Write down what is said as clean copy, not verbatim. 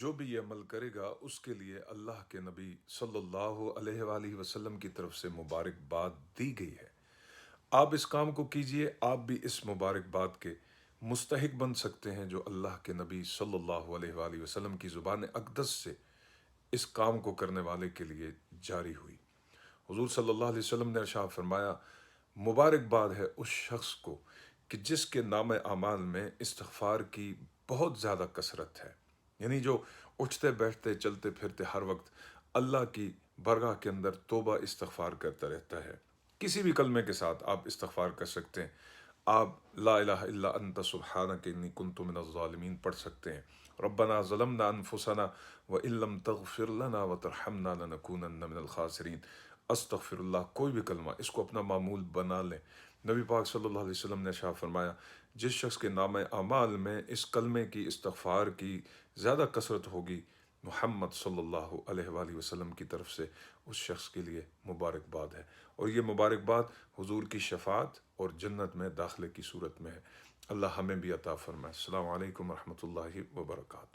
جو بھی یہ عمل کرے گا اس کے لیے اللہ کے نبی صلی اللہ علیہ وآلہ وسلم کی طرف سے مبارکباد دی گئی ہے۔ آپ اس کام کو کیجئے، آپ بھی اس مبارکباد کے مستحق بن سکتے ہیں جو اللہ کے نبی صلی اللہ علیہ وآلہ وسلم کی زبان اقدس سے اس کام کو کرنے والے کے لیے جاری ہوئی۔ حضور صلی اللہ علیہ وسلم نے ارشاد فرمایا، مبارکباد ہے اس شخص کو کہ جس کے نام اعمال میں استغفار کی بہت زیادہ کثرت ہے، یعنی جو اٹھتے بیٹھتے چلتے پھرتے ہر وقت اللہ کی برگاہ کے اندر توبہ استغفار کرتا رہتا ہے۔ کسی بھی کلمے کے ساتھ آپ استغفار کر سکتے ہیں۔ آپ لا الہ الا انت سبحانک انی کنت من الظالمین پڑھ سکتے ہیں۔ ربنا ظلمنا انفسنا وان لم تغفر لنا وترحمنا لنکونن من الخاسرین۔ استغفر اللہ، کوئی بھی کلمہ اس کو اپنا معمول بنا لیں۔ نبی پاک صلی اللہ علیہ وسلم نے ارشاد فرمایا، جس شخص کے نام اعمال میں اس کلمے کی استغفار کی زیادہ کثرت ہوگی، محمد صلی اللہ علیہ وآلہ وسلم کی طرف سے اس شخص کے لیے مبارکباد ہے، اور یہ مبارکباد حضور کی شفاعت اور جنت میں داخلے کی صورت میں ہے۔ اللہ ہمیں بھی عطا فرمائے۔ السلام علیکم ورحمۃ اللہ وبرکاتہ۔